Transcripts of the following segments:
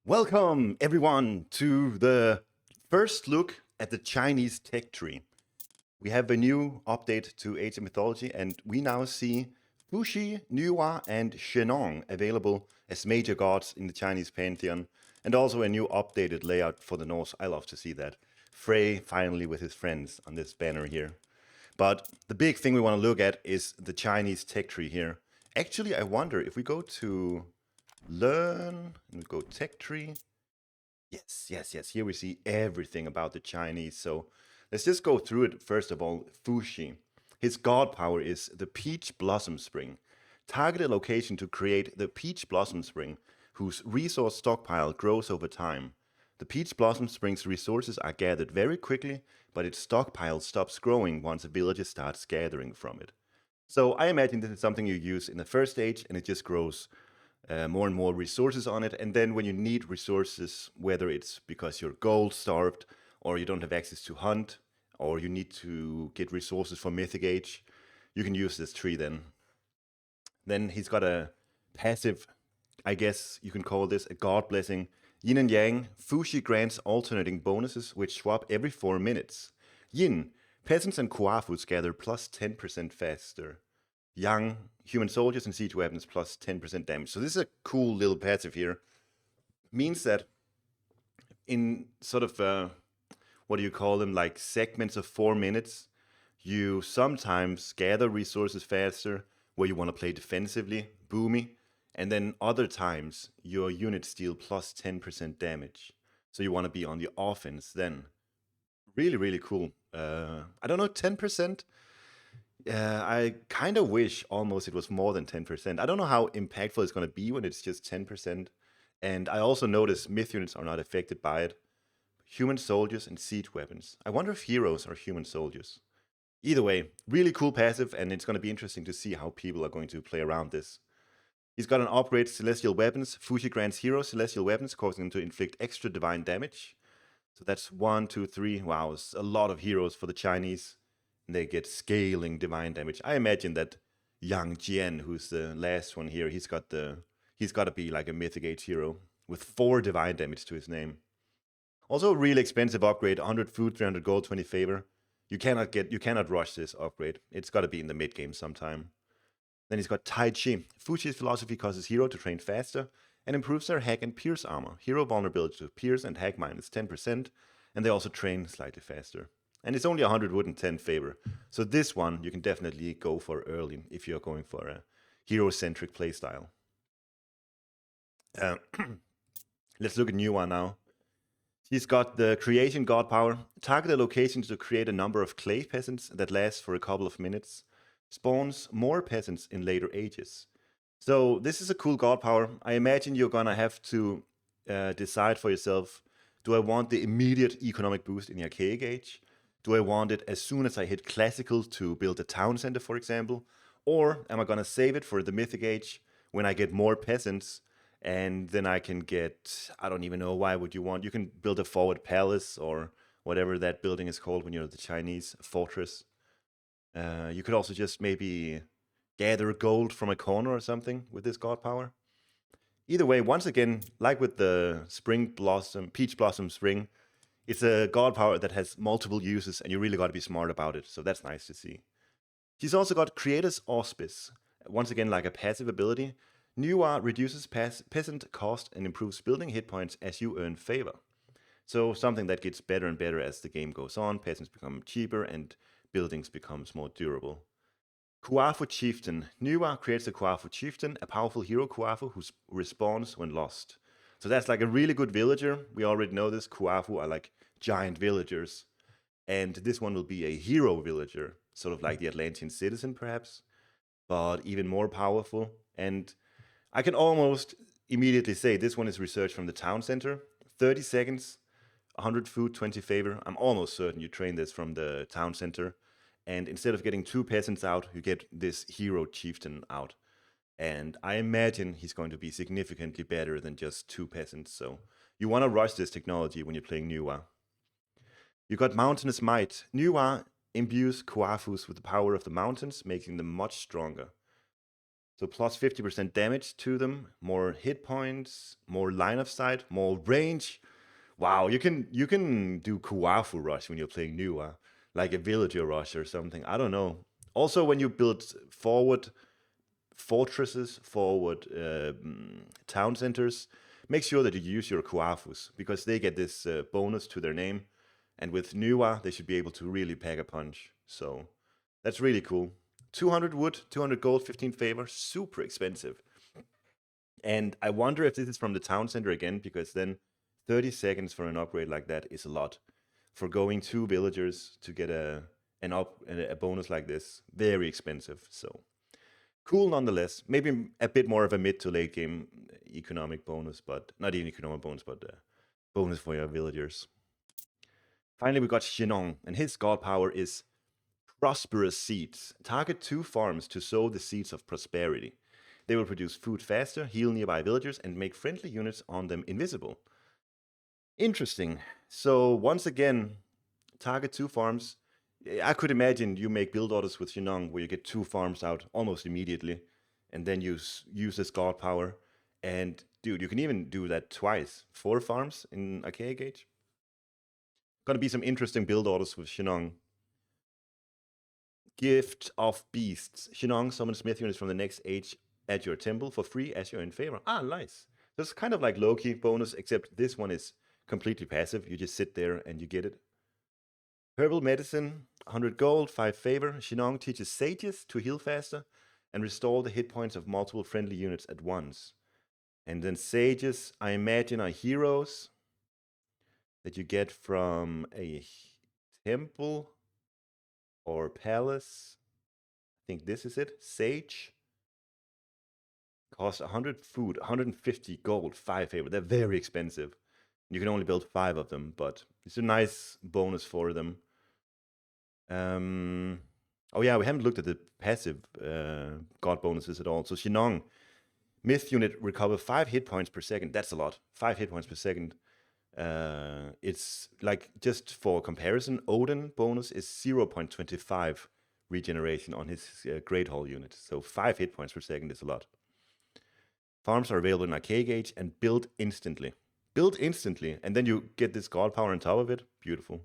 Welcome, everyone, to the first look at the Chinese tech tree. We have a new update to Age of Mythology, and we now see Fuxi, Nuwa, and Shennong available as major gods in the Chinese Pantheon, and also a new updated layout for the Norse. I love to see that. Frey finally with his friends on this banner here. But the big thing we want to look at is the Chinese tech tree here. Actually, I wonder if we go to Learn and we go tech tree. Yes. Here we see everything about the Chinese. So let's just go through it. First of all, Fuxi. His god power is the Peach Blossom Spring. Target a location to create the Peach Blossom Spring, whose resource stockpile grows over time. The Peach Blossom Spring's resources are gathered very quickly, but its stockpile stops growing once a villager starts gathering from it. So I imagine this is something you use in the first stage, and it just grows more and more resources on it. And then when you need resources, whether it's because you're gold starved, or you don't have access to hunt, or you need to get resources for Mythic Age, you can use this tree then. Then he's got a passive, I guess you can call this a god blessing. Yin and Yang, Fuxi grants alternating bonuses which swap every 4 minutes. Yin, peasants and Kuafus gather plus 10% faster. Yang, human soldiers and siege weapons plus 10% damage. So this is a cool little passive here. Means that in sort of, what do you call them, like segments of 4 minutes, you sometimes gather resources faster where you want to play defensively, boomy, and then other times your units deal plus 10% damage. So you want to be on the offense then. Really cool. I don't know, 10%? I kind of wish almost it was more than 10%. I don't know how impactful it's going to be when it's just 10%. And I also notice myth units are not affected by it. Human soldiers and siege weapons. I wonder if heroes are human soldiers. Either way, really cool passive, and it's going to be interesting to see how people are going to play around this. He's got an upgrade Celestial Weapons. Fuxi grants heroes Celestial Weapons, causing them to inflict extra divine damage. So that's 1, 2, 3. Wow, it's a lot of heroes for the Chinese. And they get scaling divine damage. I imagine that Yang Jian, who's the last one here, he's got to be like a Mythic Age hero with 4 divine damage to his name. Also a really expensive upgrade, 100 food, 300 gold, 20 favor. You cannot rush this upgrade. It's got to be in the mid game sometime. Then he's got Tai Chi. Fuxi's philosophy causes hero to train faster and improves their hack and pierce armor. Hero vulnerability to pierce and hack minus 10%, and they also train slightly faster. And it's only 100 wood and 10 favor. So this one you can definitely go for early if you're going for a hero-centric playstyle. Let's look at Nuwa now. She's got the creation god power. Target a location to create a number of clay peasants that lasts for a couple of minutes. Spawns more peasants in later ages. So this is a cool god power. I imagine you're gonna have to decide for yourself, do I want the immediate economic boost in the archaic age? Do I want it as soon as I hit classical to build a town center, for example? Or am I gonna save it for the mythic age when I get more peasants and then I can get, I don't even know, why would you want, you can build a forward palace or whatever that building is called when you're the Chinese fortress. You could also just maybe gather gold from a corner or something with this god power. Either way, once again, like with the peach blossom spring, it's a god power that has multiple uses and you really got to be smart about it. So that's nice to see. She's also got Creator's Auspice. Once again, like a passive ability. Nuwa reduces peasant cost and improves building hit points as you earn favor. So something that gets better and better as the game goes on. Peasants become cheaper and buildings becomes more durable. Kuafu Chieftain. Nuwa creates a Kuafu Chieftain, a powerful hero Kuafu who respawns when lost. So that's like a really good villager. We already know this. Kuafu are like giant villagers. And this one will be a hero villager, sort of like the Atlantean citizen perhaps, but even more powerful. And I can almost immediately say this one is researched from the town center. 30 seconds, 100 food, 20 favor. I'm almost certain you train this from the town center. And instead of getting 2 peasants out, you get this hero chieftain out. And I imagine he's going to be significantly better than just 2 peasants. So you want to rush this technology when you're playing Nuwa. You got Mountainous Might. Nuwa imbues Kuafus with the power of the mountains, making them much stronger. So plus 50% damage to them, more hit points, more line of sight, more range. Wow, you can do Kuafu rush when you're playing Nuwa, like a villager rush or something. I don't know. Also, when you build forward fortresses, forward town centers, make sure that you use your Kuafus because they get this bonus to their name. And with Nuwa, they should be able to really pack a punch. So that's really cool. 200 wood, 200 gold, 15 favor, super expensive. And I wonder if this is from the town center again, because then 30 seconds for an upgrade like that is a lot. For going 2 villagers to get a bonus like this, very expensive. So cool nonetheless. Maybe a bit more of a mid to late game economic bonus, but not even economic bonus, but bonus for your villagers. Finally, we got Shennong, and his god power is prosperous seeds. Target 2 farms to sow the seeds of prosperity. They will produce food faster, heal nearby villagers, and make friendly units on them invisible. Interesting. So once again, target 2 farms. I could imagine you make build orders with Shennong where you get 2 farms out almost immediately, and then use this god power. And dude, you can even do that twice. 4 farms in Archaic Age. Gonna be some interesting build orders with Shennong. Gift of Beasts. Shennong summons smith units from the next age at your temple for free as you're in favor. Ah, nice. So it's kind of like Loki bonus, except this one is completely passive. You just sit there and you get it. Herbal medicine, 100 gold, 5 favor. Shennong teaches sages to heal faster and restore the hit points of multiple friendly units at once. And then sages, I imagine, are heroes that you get from a temple or palace. I think this is it. Sage. Costs 100 food, 150 gold, 5 favor. They're very expensive. You can only build 5 of them, but it's a nice bonus for them. Oh yeah, we haven't looked at the passive god bonuses at all. So Shennong, myth unit recover 5 hit points per second. That's a lot. 5 hit points per second. It's like, just for comparison, Odin bonus is 0.25 regeneration on his Great Hall unit. So 5 hit points per second is a lot. Farms are available in Archaic Age and build instantly. Build instantly, and then you get this god power on top of it. Beautiful.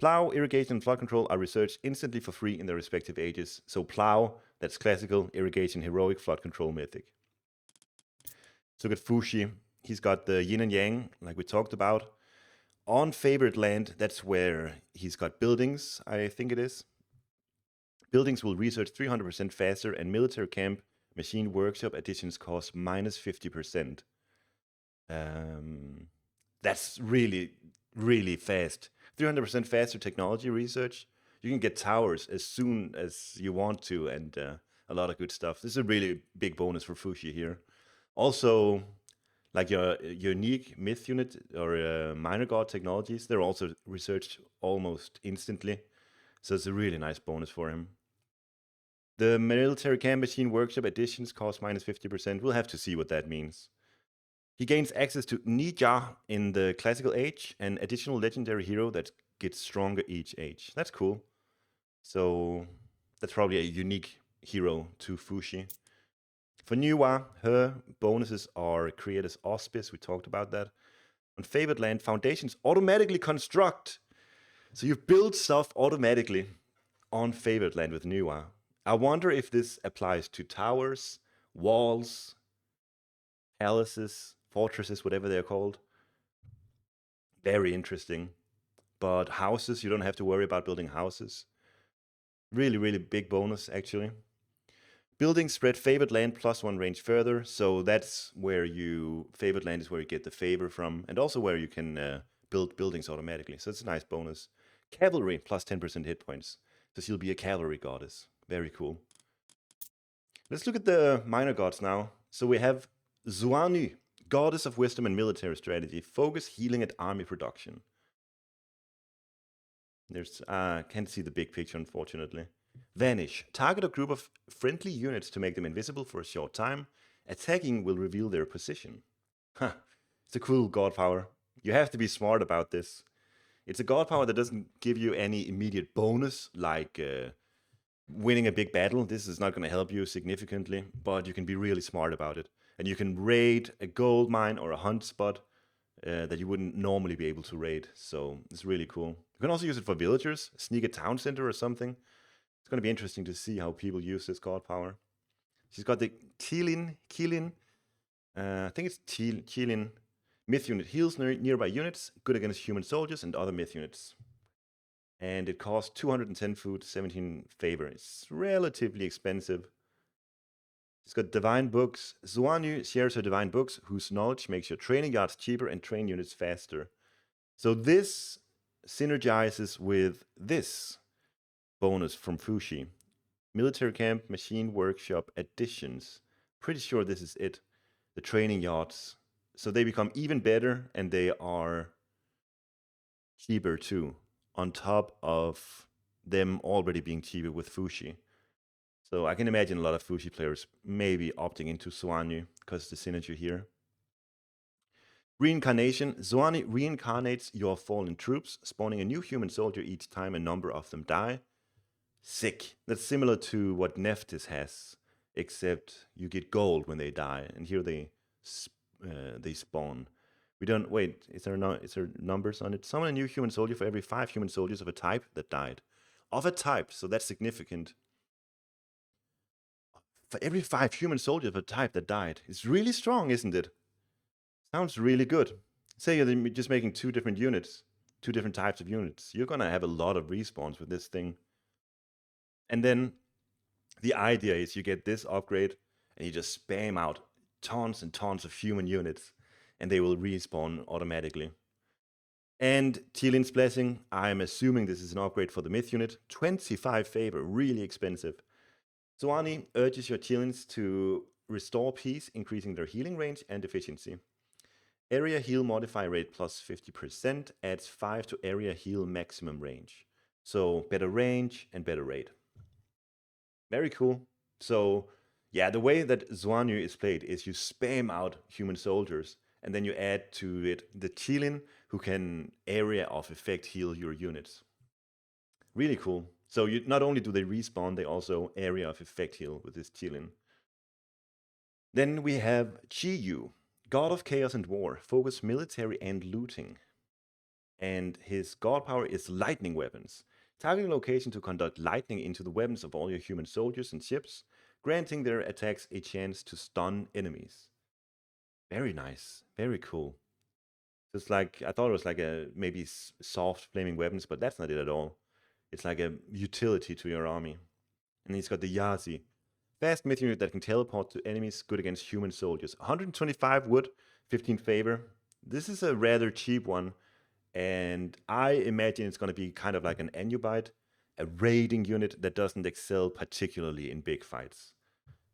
Plow, irrigation, and flood control are researched instantly for free in their respective ages. So plow, that's classical, irrigation, heroic, flood control, mythic. Let's look at Fuxi. He's got the yin and yang, like we talked about. On favored land, that's where he's got buildings, I think it is. Buildings will research 300% faster, and military camp machine workshop additions cost minus 50%. That's really, really fast. 300% faster technology research. You can get towers as soon as you want to, and a lot of good stuff. This is a really big bonus for Fuxi here. Also, like your unique myth unit or minor god technologies, they're also researched almost instantly. So it's a really nice bonus for him. The military camp machine workshop additions cost minus 50%. We'll have to see what that means. He gains access to Nija in the classical age, an additional legendary hero that gets stronger each age. That's cool. So that's probably a unique hero to Fuxi. For Nuwa, her bonuses are create as auspice. We talked about that. On favored land, foundations automatically construct. So you build stuff automatically on favored land with Nuwa. I wonder if this applies to towers, walls, palaces, fortresses, whatever they're called. Very interesting. But houses, you don't have to worry about building houses. Really, really big bonus, actually. Buildings spread favored land +1 range further, so that's where favored land is where you get the favor from, and also where you can build buildings automatically. So it's a nice bonus. Cavalry +10% hit points. So she'll be a cavalry goddess. Very cool. Let's look at the minor gods now. So we have Xuannu, goddess of wisdom and military strategy. Focus healing and army production. There's can't see the big picture, unfortunately. Vanish. Target a group of friendly units to make them invisible for a short time. Attacking will reveal their position. Huh. It's a cool god power. You have to be smart about this. It's a god power that doesn't give you any immediate bonus, like winning a big battle, this is not going to help you significantly, but you can be really smart about it. And you can raid a gold mine or a hunt spot that you wouldn't normally be able to raid. So it's really cool. You can also use it for villagers, sneak a town center or something. It's going to be interesting to see how people use this god power. She's got the Keelin, I think it's Keelin myth unit. Heals nearby units, good against human soldiers and other myth units. And it costs 210 food, 17 favor. It's relatively expensive. She's got divine books. Xuannu shares her divine books, whose knowledge makes your training yards cheaper and train units faster. So this synergizes with this bonus from Fuxi. Military camp, machine workshop additions. Pretty sure this is it. The training yards. So they become even better and they are cheaper too, on top of them already being cheaper with Fuxi. So I can imagine a lot of Fuxi players maybe opting into Xuannu because the synergy here. Reincarnation. Xuannu reincarnates your fallen troops, spawning a new human soldier each time a number of them die. Sick. That's similar to what Nephthys has, except you get gold when they die, and here they spawn. We don't wait. Is there numbers on it? Summon a new human soldier for every 5 human soldiers of a type that died. Of a type, so that's significant. For every 5 human soldiers of a type that died. It's really strong, isn't it? Sounds really good. Say you're just making 2 different units, 2 different types of units. You're gonna have a lot of respawns with this thing. And then the idea is you get this upgrade and you just spam out tons and tons of human units and they will respawn automatically. And Tielin's Blessing, I'm assuming this is an upgrade for the myth unit. 25 favor, really expensive. Xuannu urges your Tielins to restore peace, increasing their healing range and efficiency. Area heal modifier rate plus 50% adds 5 to area heal maximum range. So better range and better rate. Very cool. So yeah, the way that Xuannu is played is you spam out human soldiers and then you add to it the Chilin who can area of effect heal your units. Really cool. So you not only do they respawn, they also area of effect heal with this Chilin. Then we have Chiyou, God of Chaos and War, focus military and looting. And his god power is lightning weapons. Targeting location to conduct lightning into the weapons of all your human soldiers and ships, granting their attacks a chance to stun enemies. Very nice, very cool. Just like, I thought it was like a maybe soft flaming weapons, but that's not it at all. It's like a utility to your army. And he's got the Yazi. Fast myth unit that can teleport to enemies, good against human soldiers. 125 wood, 15 favor. This is a rather cheap one. And I imagine it's going to be kind of like an Anubite, a raiding unit that doesn't excel particularly in big fights,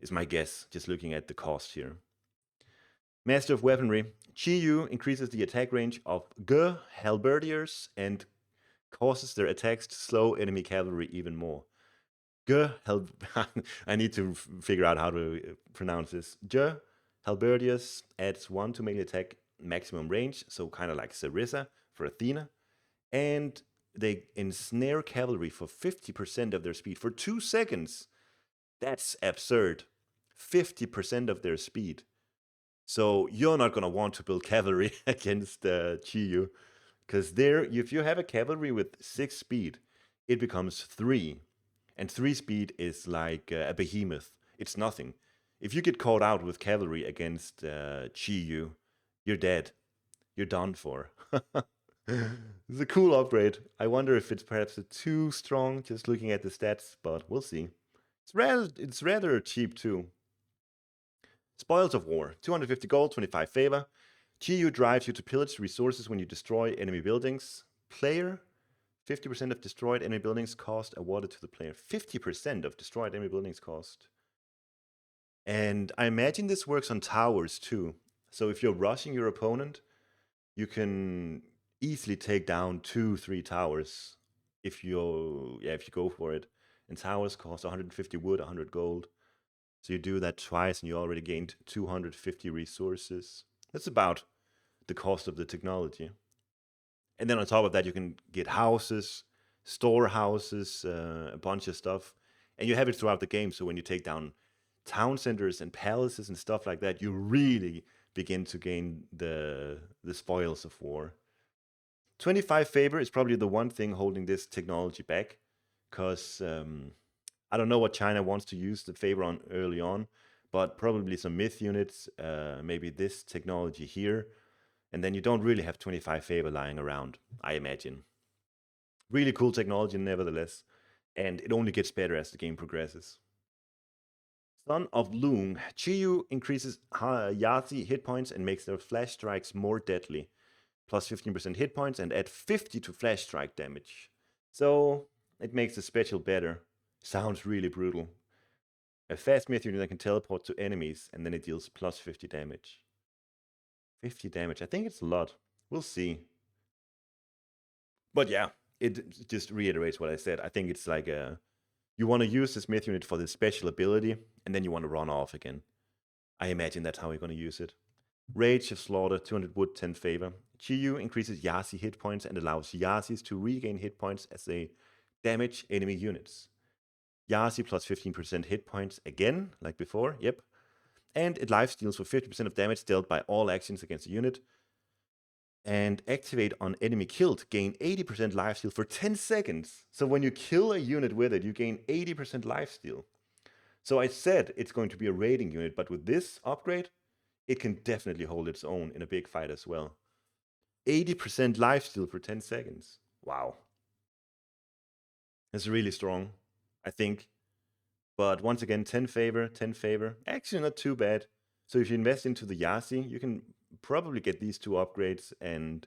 is my guess, just looking at the cost here. Master of Weaponry. Chiyou increases the attack range of Ge halberdiers and causes their attacks to slow enemy cavalry even more. I need to figure out how to pronounce this. Ge halberdiers adds 1 to melee attack maximum range, so kind of like Sarissa for Athena, and they ensnare cavalry for 50% of their speed for 2 seconds. That's absurd. 50% of their speed. So you're not going to want to build cavalry against Chiyou, because there, if you have a cavalry with 6 speed, it becomes 3. And 3 speed is like a behemoth. It's nothing. If you get caught out with cavalry against Chiyou, you're dead. You're done for. It's a cool upgrade. I wonder if it's perhaps too strong just looking at the stats, but we'll see. It's rather cheap too. Spoils of War. 250 gold, 25 favor. Chiyou drives you to pillage resources when you destroy enemy buildings. Player. 50% of destroyed enemy buildings cost awarded to the player. 50% of destroyed enemy buildings cost. And I imagine this works on towers too. So if you're rushing your opponent, you can easily take down 2-3 towers if you go for it. And towers cost 150 wood, 100 gold. So you do that twice and you already gained 250 resources. That's about the cost of the technology. And then on top of that, you can get houses, storehouses, a bunch of stuff. And you have it throughout the game, so when you take down town centers and palaces and stuff like that, you really begin to gain the spoils of war. 25 favor is probably the one thing holding this technology back, because I don't know what China wants to use the favor on early on, but probably some myth units, maybe this technology here, and then you don't really have 25 favor lying around, I imagine. Really cool technology nevertheless, and it only gets better as the game progresses. Son of Loong, Chiyou increases Yati hit points and makes their flash strikes more deadly. Plus 15% hit points and add 50 to flash strike damage. So it makes the special better. Sounds really brutal. A fast myth unit that can teleport to enemies and then it deals plus 50 damage. 50 damage, I think it's a lot. We'll see. But yeah, it just reiterates what I said. I think it's like you want to use this myth unit for this special ability, and then you want to run off again. I imagine that's how you're going to use it. Rage of Slaughter, 200 wood, 10 favor. Chiyou increases Yasi hit points and allows Yasis to regain hit points as they damage enemy units. Yasi plus 15% hit points again, like before, yep. And it lifesteals for 50% of damage dealt by all actions against a unit. And activate on enemy killed, gain 80% lifesteal for 10 seconds. So when you kill a unit with it, you gain 80% lifesteal. So I said it's going to be a raiding unit, but with this upgrade, it can definitely hold its own in a big fight as well. 80% lifesteal for 10 seconds. Wow. That's really strong, I think. But once again, 10 favor, 10 favor. Actually, not too bad. So if you invest into the Yasi, you can probably get these two upgrades, and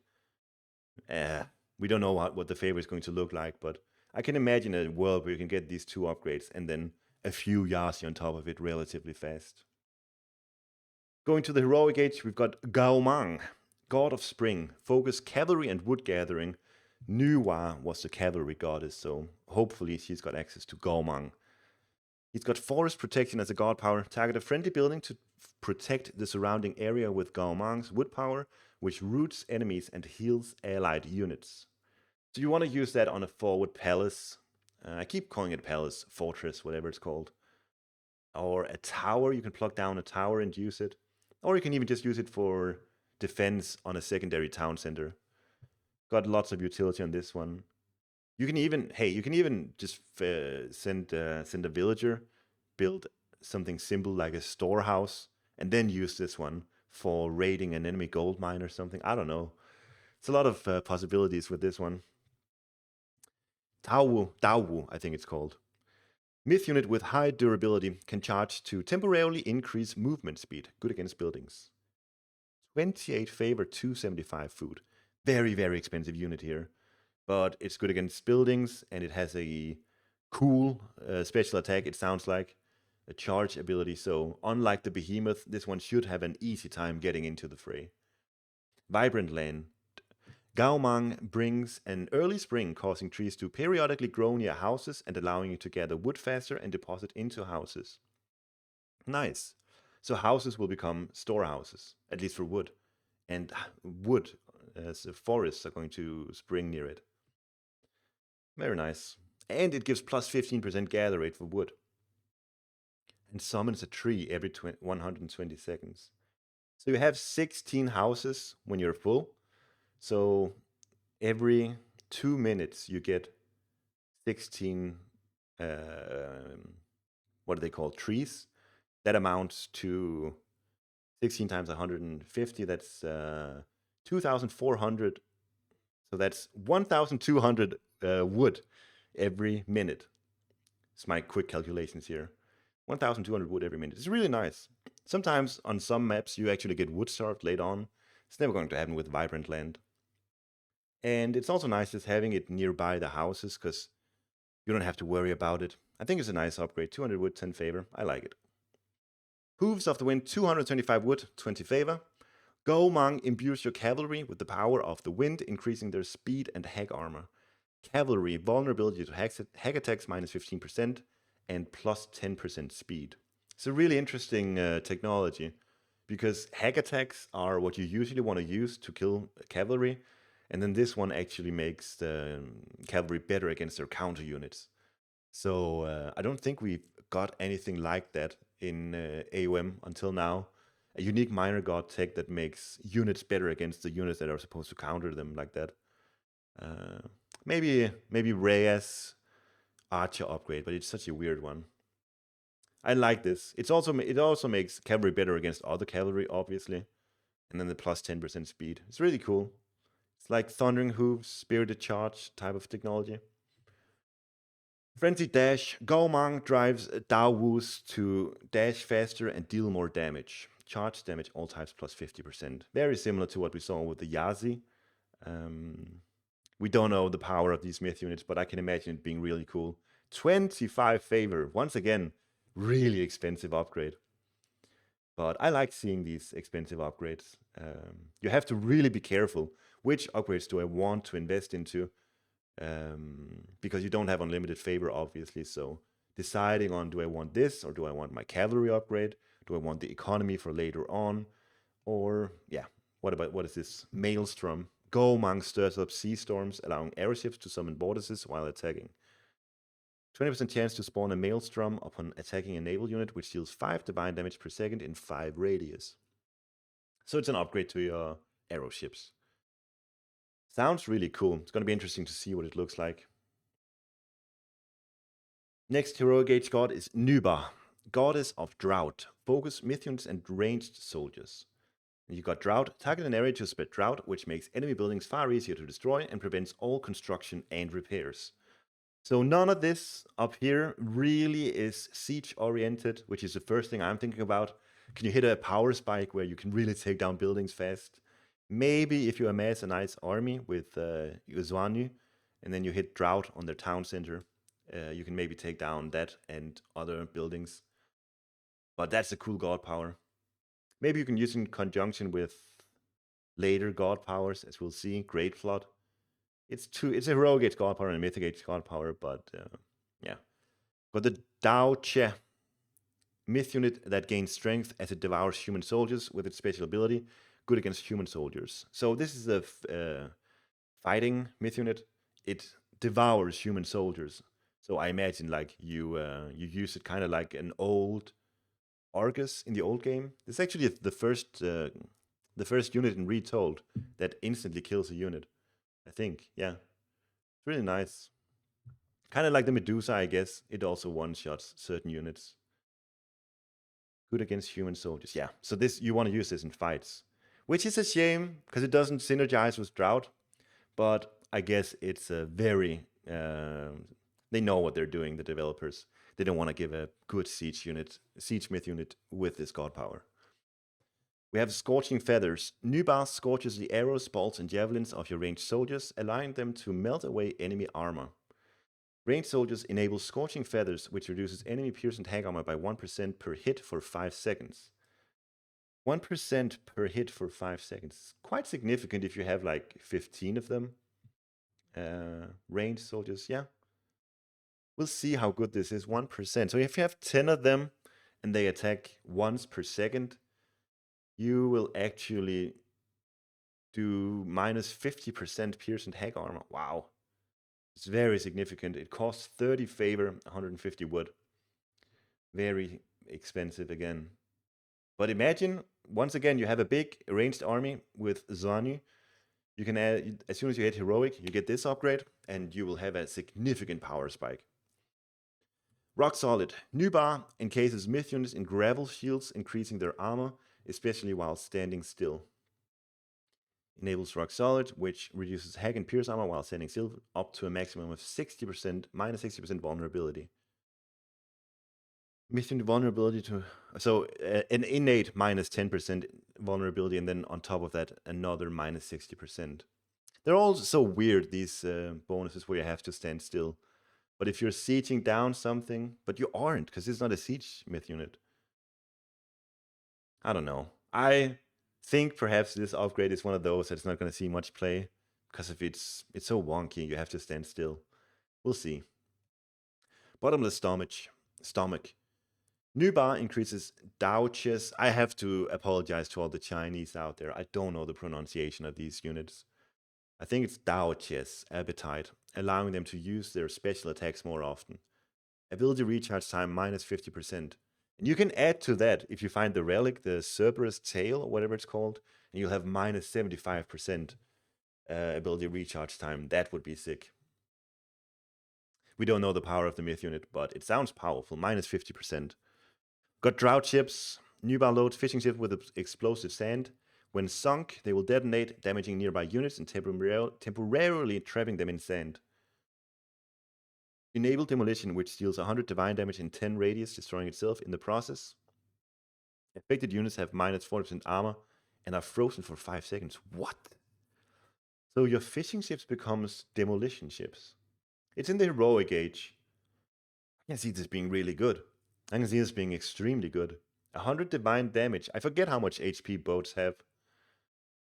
we don't know what the favor is going to look like, but I can imagine a world where you can get these two upgrades and then a few Yasi on top of it relatively fast. Going to the heroic age, we've got Goumang, god of spring, focus cavalry and wood gathering. Nuwa was the cavalry goddess, so hopefully she's got access to Goumang. He's got forest protection as a god power. Target a friendly building to protect the surrounding area with Goumang's wood power, which roots enemies and heals allied units. So you want to use that on a forward palace. I keep calling it palace, fortress, whatever it's called. Or a tower, you can plug down a tower and use it. Or you can even just use it for defense on a secondary town center. Got lots of utility on this one. You can even just send a villager, build something simple like a storehouse, and then use this one for raiding an enemy gold mine or something. I don't know. It's a lot of possibilities with this one. Daowu, I think it's called. Myth unit with high durability can charge to temporarily increase movement speed. Good against buildings. 28 favor, 275 food. Very, very expensive unit here. But it's good against buildings, and it has a cool special attack, it sounds like. A charge ability, so unlike the behemoth, this one should have an easy time getting into the fray. Vibrant Land. Goumang brings an early spring, causing trees to periodically grow near houses and allowing you to gather wood faster and deposit into houses. Nice. So houses will become storehouses, at least for wood. And wood, as forests are going to spring near it. Very nice. And it gives plus 15% gather rate for wood. And summons a tree every 120 seconds. So you have 16 houses when you're full. So every 2 minutes you get 16, what are they called, trees. That amounts to 16 times 150, that's 2,400. So that's 1,200 wood every minute. It's my quick calculations here. 1,200 wood every minute. It's really nice. Sometimes on some maps you actually get wood starved late on. It's never going to happen with Vibrant Land. And it's also nice just having it nearby the houses, because you don't have to worry about it. I think it's a nice upgrade. 200 wood, 10 favor. I like it. Hooves of the Wind, 225 wood, 20 favor. Goumang imbues your cavalry with the power of the wind, increasing their speed and hack armor. Cavalry, vulnerability to hack attacks minus 15% and plus 10% speed. It's a really interesting technology, because hack attacks are what you usually want to use to kill cavalry, and then this one actually makes the cavalry better against their counter units. So I don't think we've got anything like that in AOM until now. A unique minor god tech that makes units better against the units that are supposed to counter them like that. Uh, maybe Reyes Archer upgrade, but it's such a weird one. I like this. It also makes cavalry better against other cavalry, obviously, and then the plus 10% speed. It's really cool. It's like Thundering Hooves, Spirited Charge type of technology. Frenzy Dash. Goumang drives Dao Wus to dash faster and deal more damage. Charge damage, all types plus 50%. Very similar to what we saw with the Yazi. We don't know the power of these myth units, but I can imagine it being really cool. 25 favor. Once again, really expensive upgrade. But I like seeing these expensive upgrades. You have to really be careful. Which upgrades do I want to invest into? Because you don't have unlimited favor, obviously. So deciding on, do I want this or do I want my cavalry upgrade? Do I want the economy for later on? Or, yeah, what is this? Maelstrom. Goumang stirs up sea storms, allowing airships to summon vortices while attacking. 20% chance to spawn a Maelstrom upon attacking a naval unit, which deals 5 divine damage per second in 5 radius. So it's an upgrade to your arrow ships. Sounds really cool. It's going to be interesting to see what it looks like. Next heroic gauge god is Nuba, goddess of drought. Focus myth units and ranged soldiers. And you got drought. Target an area to spread drought, which makes enemy buildings far easier to destroy and prevents all construction and repairs. So none of this up here really is siege oriented, which is the first thing I'm thinking about. Can you hit a power spike where you can really take down buildings fast? Maybe if you amass a nice army with Xuannu, and then you hit drought on their town center, you can maybe take down that and other buildings. But that's a cool god power. Maybe you can use it in conjunction with later god powers, as we'll see. Great Flood. It's a heroic gauge god power and a mythic gauge god power, but yeah. Got the Dao Che, myth unit that gains strength as it devours human soldiers with its special ability, good against human soldiers. So this is a fighting myth unit. It devours human soldiers. So I imagine like you use it kind of like an old Argus in the old game. This is actually the first unit in Retold that instantly kills a unit. I think, yeah. It's really nice. Kind of like the Medusa, I guess. It also one-shots certain units. Good against human soldiers. Yeah, so this you want to use this in fights. Which is a shame, because it doesn't synergize with Drought. But I guess it's a very... they know what they're doing, the developers. They don't want to give a good siege myth unit with this god power. We have Scorching Feathers. Nuba scorches the arrows, bolts, and javelins of your ranged soldiers, allowing them to melt away enemy armor. Ranged soldiers enable Scorching Feathers, which reduces enemy piercing hag armor by 1% per hit for 5 seconds. 1% per hit for 5 seconds. Quite significant if you have like 15 of them. Ranged soldiers, yeah. We'll see how good this is. 1%. So if you have 10 of them and they attack once per second, you will actually do minus 50% piercing hag armor. Wow. It's very significant. It costs 30 favor, 150 wood. Very expensive again. But imagine, once again, you have a big ranged army with Xuannu. You can add, as soon as you hit heroic, you get this upgrade, and you will have a significant power spike. Rock Solid. Nuba encases myth units in gravel shields, increasing their armor, especially while standing still. Enables Rock Solid, which reduces hag and pierce armor while standing still up to a maximum of 60%, minus 60% vulnerability. Myth vulnerability to... So an innate minus 10% vulnerability, and then on top of that, another minus 60%. They're all so weird, these bonuses where you have to stand still. But if you're sieging down something, but you aren't, because it's not a siege myth unit. I don't know. I think perhaps this upgrade is one of those that's not going to see much play, because if it's so wonky, you have to stand still. We'll see. Bottomless Stomach. Nuba increases Daoches. I have to apologize to all the Chinese out there. I don't know the pronunciation of these units. I think it's Daoches, Appetite, allowing them to use their special attacks more often. Ability recharge time minus 50%. And you can add to that if you find the relic, the Cerberus tail, or whatever it's called, and you'll have minus 75% ability recharge time. That would be sick. We don't know the power of the myth unit, but it sounds powerful. Minus 50%. Got drought ships, Nuba loads fishing ships with explosive sand. When sunk, they will detonate, damaging nearby units and temporarily trapping them in sand. Enable demolition, which deals 100 divine damage in 10 radius, destroying itself in the process. Affected units have minus 40% armor and are frozen for 5 seconds. What? So your fishing ships becomes demolition ships. It's in the heroic age. I can see this being really good. I can see this being extremely good. 100 divine damage. I forget how much HP boats have.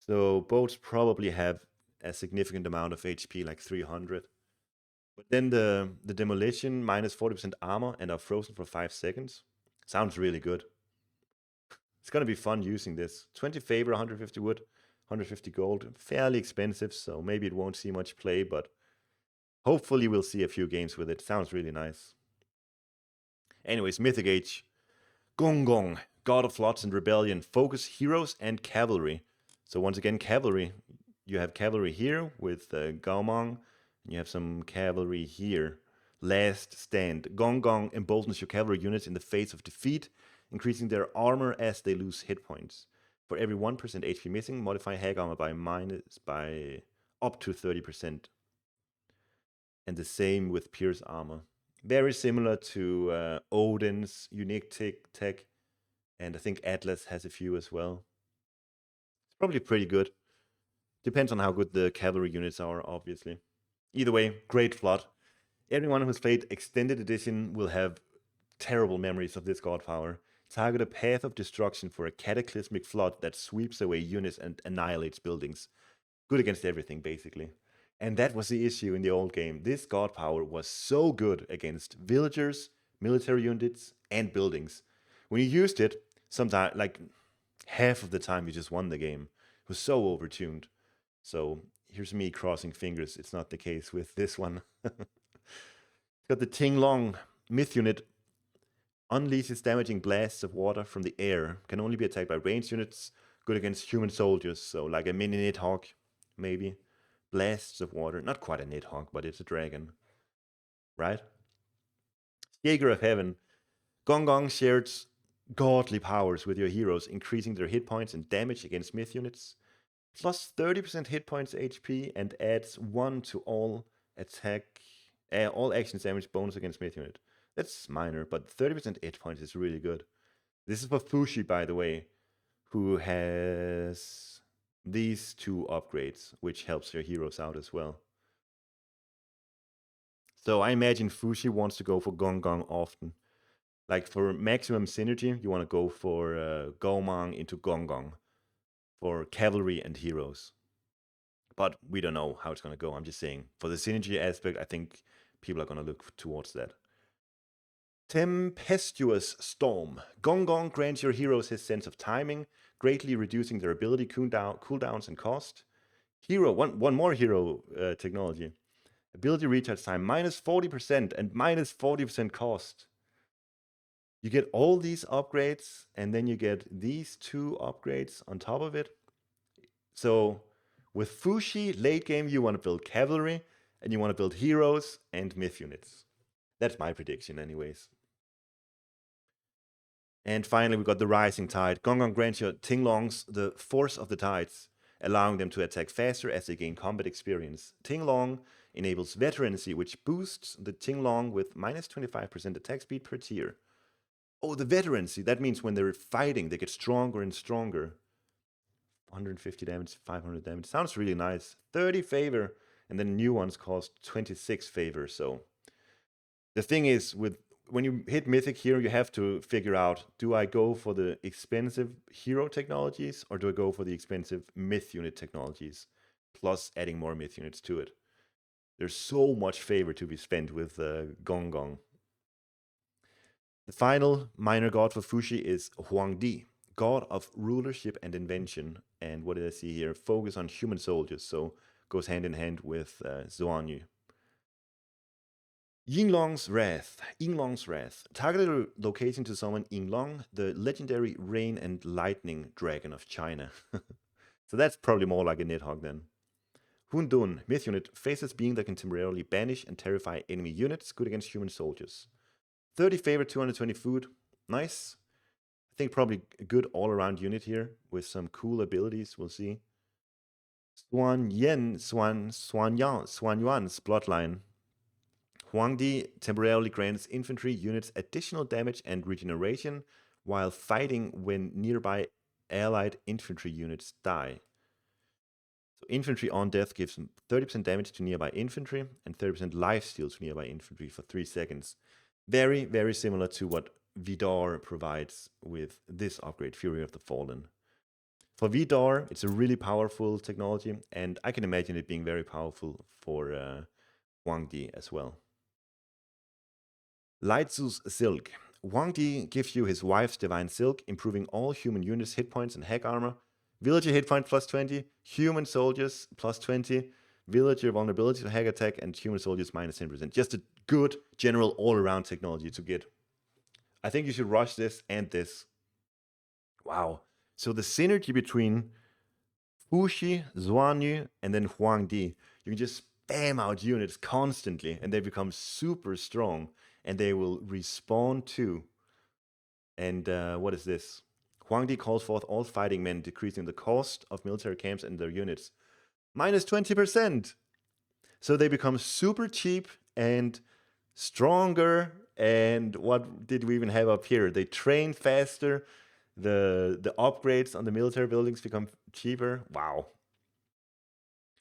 So boats probably have a significant amount of HP, like 300. But then the demolition, minus 40% armor and are frozen for 5 seconds. Sounds really good. It's going to be fun using this. 20 favor, 150 wood, 150 gold. Fairly expensive, so maybe it won't see much play, but hopefully we'll see a few games with it. Sounds really nice. Anyways, Mythic Age. Gonggong, God of Floods and Rebellion. Focus heroes and cavalry. So once again, cavalry. You have cavalry here with Goumang. You have some cavalry here. Last stand. Gonggong emboldens your cavalry units in the face of defeat, increasing their armor as they lose hit points. For every 1% HP missing, modify Hag armor by up to 30%. And the same with Pierce armor. Very similar to Odin's unique tech, and I think Atlas has a few as well. It's probably pretty good. Depends on how good the cavalry units are, obviously. Either way, great flood. Everyone who's played Extended Edition will have terrible memories of this god power. Target a path of destruction for a cataclysmic flood that sweeps away units and annihilates buildings. Good against everything, basically. And that was the issue in the old game. This god power was so good against villagers, military units, and buildings. When you used it, sometimes, like half of the time, you just won the game. It was so overtuned. So here's me crossing fingers. It's not the case with this one. It's got the Tinglong myth unit. Unleashes damaging blasts of water from the air. Can only be attacked by ranged units. Good against human soldiers. So like a mini Nidhogg, maybe. Blasts of water. Not quite a Nidhogg, but it's a dragon. Right? Jaeger of Heaven. Gonggong shares godly powers with your heroes, increasing their hit points and damage against myth units. Plus 30% hit points HP and adds 1 to all all actions damage bonus against myth unit. That's minor, but 30% hit points is really good. This is for Fuxi, by the way, who has these 2 upgrades, which helps your heroes out as well. So I imagine Fuxi wants to go for Gonggong often. Like for maximum synergy, you want to go for Goumang into Gonggong for cavalry and heroes. But we don't know how it's going to go. I'm just saying, for the synergy aspect, I think people are going to look towards that. Tempestuous Storm. Gonggong grants your heroes his sense of timing, greatly reducing their ability cooldowns and cost. One more hero technology. Ability recharge time, minus 40% and minus 40% cost. You get all these upgrades, and then you get these 2 upgrades on top of it. So with Fuxi, late game, you want to build cavalry, and you want to build heroes and myth units. That's my prediction, anyways. And finally, we got the Rising Tide. Gonggong grants your Tinglongs the Force of the Tides, allowing them to attack faster as they gain combat experience. Tinglong enables Veterancy, which boosts the Tinglong with minus 25% attack speed per tier. Oh, the Veterancy. That means when they're fighting, they get stronger and stronger. 150 damage, 500 damage. Sounds really nice. 30 favor, and then new ones cost 26 favor. So the thing is, when you hit Mythic here, you have to figure out, do I go for the expensive hero technologies, or do I go for the expensive myth unit technologies, plus adding more myth units to it? There's so much favor to be spent with Gonggong. The final minor god for Fuxi is Huangdi, god of rulership and invention. And what did I see here? Focus on human soldiers, so goes hand in hand with Xuannu. Yinglong's Wrath. Yinglong's Wrath. Target a location to summon Yinglong, the legendary rain and lightning dragon of China. So that's probably more like a Nidhogg then. Hundun, myth unit, faces being that can temporarily banish and terrify enemy units, good against human soldiers. 30 favor, 220 food. Nice. I think probably a good all-around unit here with some cool abilities, we'll see. Xuanyuan's bloodline. Huangdi temporarily grants infantry units additional damage and regeneration while fighting when nearby allied infantry units die. So infantry on death gives 30% damage to nearby infantry and 30% lifesteal to nearby infantry for 3 seconds. Very, very similar to what Vidar provides with this upgrade, Fury of the Fallen. For Vidar, it's a really powerful technology, and I can imagine it being very powerful for Huangdi as well. Lightsu's Silk. Huangdi gives you his wife's Divine Silk, improving all human units' hit points and hack armor. Villager hit point plus 20, human soldiers plus 20, villager vulnerability to hack attack, and human soldiers minus 10%. Just a good general all-around technology to get. I think you should rush this and this. Wow. So the synergy between Fuxi, Xuannu, and then Huangdi, you can just spam out units constantly and they become super strong and they will respawn too. And what is this? Huangdi calls forth all fighting men, decreasing the cost of military camps and their units. Minus 20%. So they become super cheap and stronger. And what did we even have up here? They train faster. The upgrades on the military buildings become cheaper. Wow.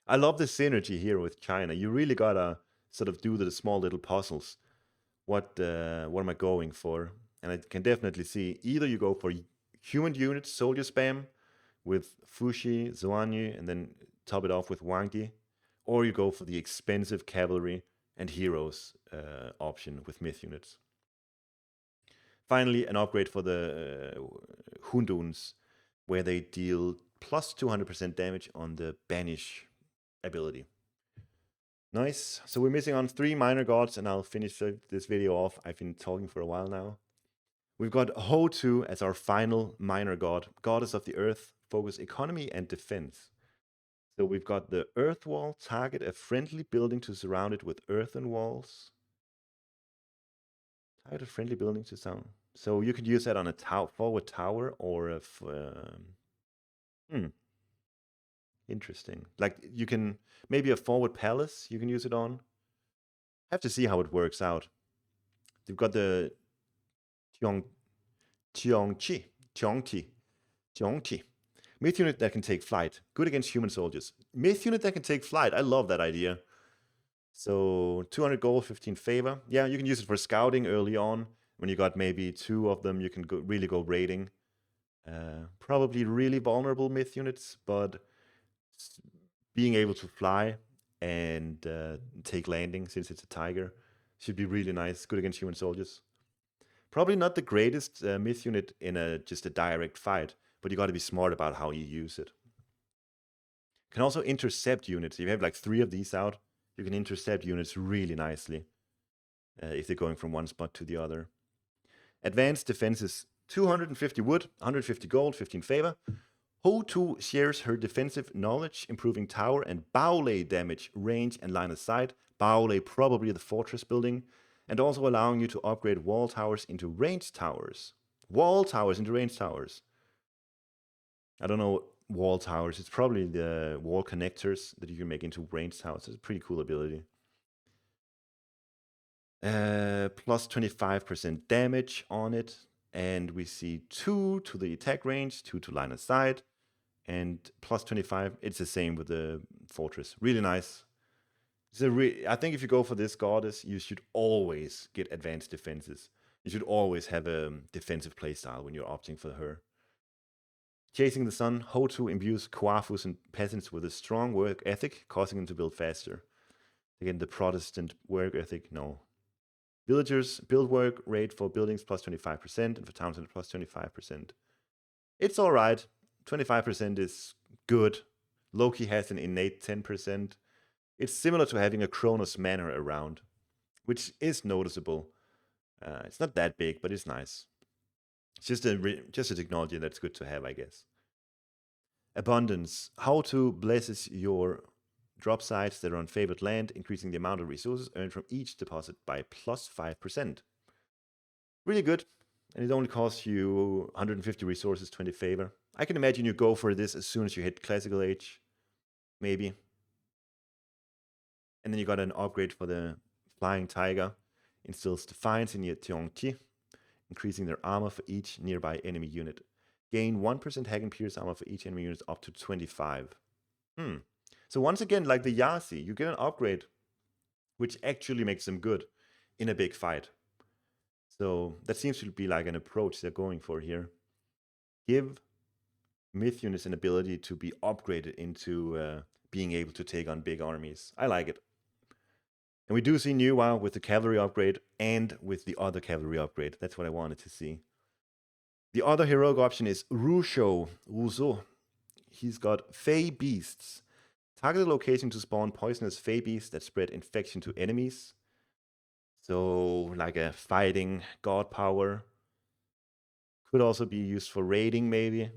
I love the synergy here with China. You really gotta sort of do the small little puzzles. What am I going for? And I can definitely see either you go for human units, soldier spam with Fuxi, Xuanyu, and then top it off with Huangdi, or you go for the expensive cavalry and heroes option with myth units. Finally, an upgrade for the Hunduns, where they deal plus 200% damage on the banish ability. Nice. So we're missing on 3 minor gods, and I'll finish this video off. I've been talking for a while now. We've got Houtu as our final minor god, goddess of the earth, focus economy and defense. So we've got the earth wall, target a friendly building to surround it with earthen walls. Target a friendly building to surround. So you could use that on a forward tower or a interesting. Like you can maybe a forward palace you can use it on. Have to see how it works out. They've got the Jiangqi. Myth unit that can take flight. Good against human soldiers. Myth unit that can take flight. I love that idea. So 200 gold, 15 favor. Yeah, you can use it for scouting early on. When you got maybe 2 of them, you can really go raiding. Probably really vulnerable myth units, but being able to fly and take landing since it's a tiger should be really nice. Good against human soldiers. Probably not the greatest myth unit in just a direct fight, but you got to be smart about how you use it. Can also intercept units. If you have like 3 of these out, you can intercept units really nicely if they're going from one spot to the other. Advanced defenses, 250 wood, 150 gold, 15 favor. Houtu shares her defensive knowledge, improving tower and baolei damage, range, and line of sight. Baolei probably the fortress building, and also allowing you to upgrade wall towers into ranged towers. Wall towers into ranged towers. I don't know wall towers. It's probably the wall connectors that you can make into ranged towers. It's a pretty cool ability. Plus 25% damage on it. And we see 2 to the attack range, 2 to line of sight, and plus 25. It's the same with the fortress. Really nice. I think if you go for this goddess, you should always get advanced defenses. You should always have a defensive playstyle when you're opting for her. Chasing the Sun, Houtu imbues Coafus and peasants with a strong work ethic, causing them to build faster. Again, the Protestant work ethic, no. Villagers build work rate for buildings plus 25% and for towns plus 25%. It's alright. 25% is good. Loki has an innate 10%. It's similar to having a Kronos Manor around. which is noticeable. It's not that big, but it's nice. It's just a technology that's good to have, I guess. Abundance. Houtu blesses your drop sites that are on favored land, increasing the amount of resources earned from each deposit by plus 5%. Really good. And it only costs you 150 resources, 20 favor. I can imagine you go for this as soon as you hit classical age. Maybe. And then you got an upgrade for the flying tiger. Instills defiance in your Tiongqi, increasing their armor for each nearby enemy unit. Gain 1% hack and pierce armor for each enemy unit up to 25. So once again, like the Yasi, you get an upgrade, which actually makes them good in a big fight. So that seems to be like an approach they're going for here. Give myth units an ability to be upgraded into being able to take on big armies. I like it. And we do see Nuwa with the cavalry upgrade and with the other cavalry upgrade. That's what I wanted to see. The other heroic option is Rushou. He's got Fey Beasts. Target a location to spawn poisonous Fey Beasts that spread infection to enemies. So, like a fighting god power. Could also be used for raiding, maybe.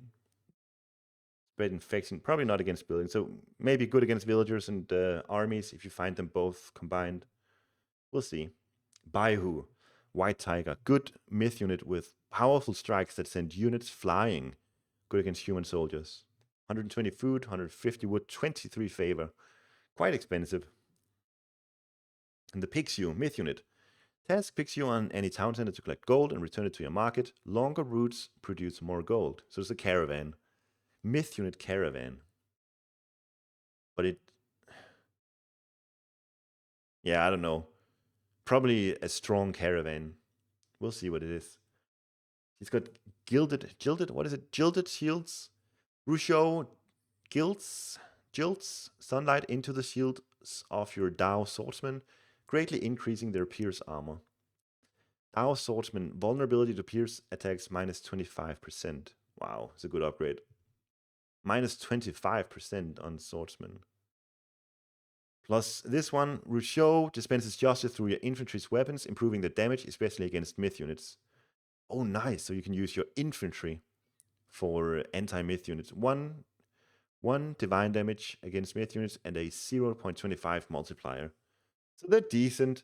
Spread infection, probably not against buildings. So, maybe good against villagers and armies if you find them both combined. We'll see. Baihu, White Tiger. Good myth unit with powerful strikes that send units flying. Good against human soldiers. 120 food, 150 wood, 23 favor. Quite expensive. And the Pixiu, myth unit. Task Pixiu on any town center to collect gold and return it to your market. Longer routes produce more gold. So it's a caravan. Myth unit caravan. But it... yeah, I don't know. Probably a strong caravan. We'll see what it is. He's got gilded, what is it? Gilded shields. Rushou jilts sunlight into the shields of your Dao swordsmen, greatly increasing their pierce armor. Dao swordsman, vulnerability to pierce attacks minus 25%. Wow, it's a good upgrade. Minus 25% on swordsman. Plus this one, Rushou dispenses justice through your infantry's weapons, improving the damage, especially against myth units. Oh, nice. So you can use your infantry for anti-myth units. One divine damage against myth units and a 0.25 multiplier. So they're decent.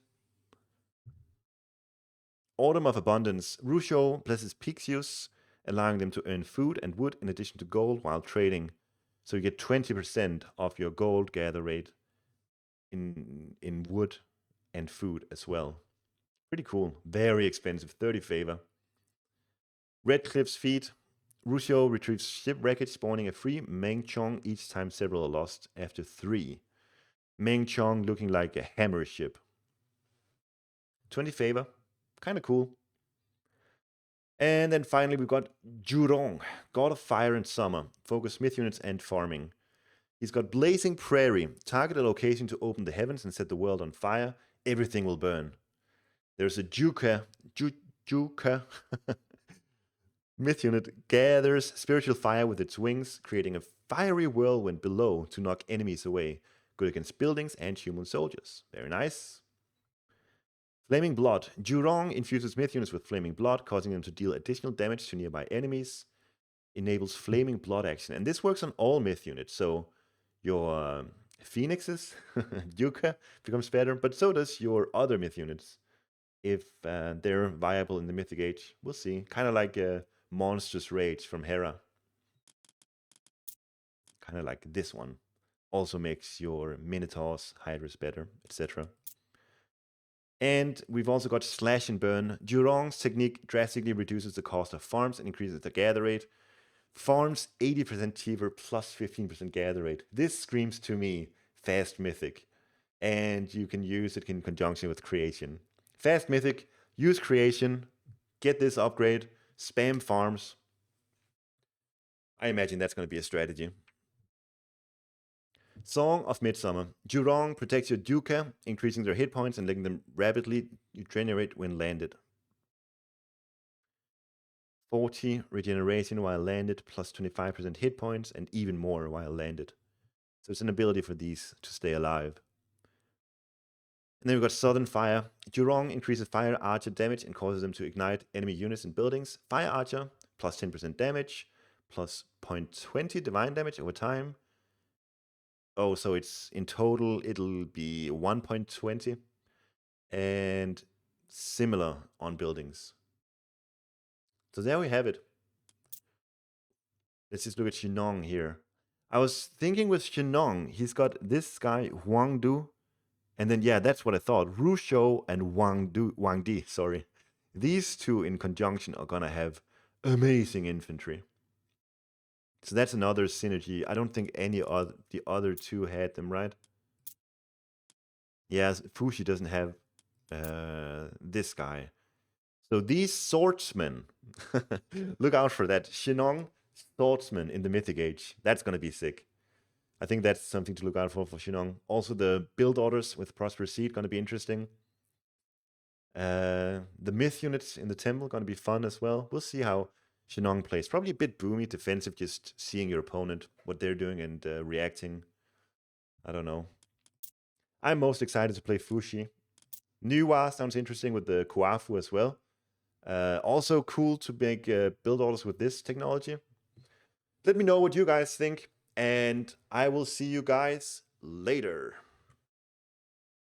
Autumn of Abundance. Rushou blesses Pixius, allowing them to earn food and wood in addition to gold while trading. So you get 20% of your gold gather rate in wood and food as well. Pretty cool. Very expensive. 30 favor. Red Cliff's Feet. Rushou retrieves ship wreckage, spawning a free Meng Chong each time several are lost after 3. Meng Chong looking like a hammer ship. 20 favor. Kind of cool. And then finally we've got Zhurong, God of Fire and Summer. Focus myth units and farming. He's got Blazing Prairie. Target a location to open the heavens and set the world on fire. Everything will burn. There's a Juka myth unit gathers spiritual fire with its wings, creating a fiery whirlwind below to knock enemies away. Good against buildings and human soldiers. Very nice. Flaming Blood. Zhurong infuses myth units with Flaming Blood, causing them to deal additional damage to nearby enemies. Enables Flaming Blood action. And this works on all myth units. So your Phoenixes, Yuka, becomes better, but so does your other myth units. If they're viable in the Mythic Age, we'll see. Kind of like a Monstrous Rage from Hera. Kind of like this one. Also makes your Minotaurs, Hydras better, etc. And we've also got Slash and Burn. Zhurong's technique drastically reduces the cost of farms and increases the gather rate. Farms 80% cheaper plus 15% gather rate. This screams to me fast mythic. And you can use it in conjunction with creation. Fast mythic, use creation, get this upgrade, spam farms. I imagine that's going to be a strategy. Song of Midsummer. Zhurong protects your Duca, increasing their hit points and letting them rapidly regenerate when landed. 40 regeneration while landed, plus 25% hit points, and even more while landed. So it's an ability for these to stay alive. And then we've got Southern Fire. Zhurong increases fire archer damage and causes them to ignite enemy units in buildings. Fire archer, plus 10% damage, plus 0.20 divine damage over time. Oh, so it's in total, it'll be 1.20 and similar on buildings. So there we have it. Let's just look at Shennong here. I was thinking with Shennong, he's got this guy, Huangdi, and then, yeah, that's what I thought. Rushou and Huangdi, sorry. These two in conjunction are gonna have amazing infantry. So that's another synergy. I don't think any other the other two had them, right? Yes, Fuxi doesn't have this guy. So these swordsmen, look out for that. Shennong swordsman in the Mythic Age. That's gonna be sick. I think that's something to look out for Shennong. Also, the build orders with Prosperous Seed gonna be interesting. The myth units in the temple gonna be fun as well. We'll see how Shennong plays. Probably a bit boomy, defensive, just seeing your opponent, what they're doing, and reacting. I don't know. I'm most excited to play Fuxi. Nuwa sounds interesting with the Kuafu as well. Also cool to make build orders with this technology. Let me know what you guys think, and I will see you guys later.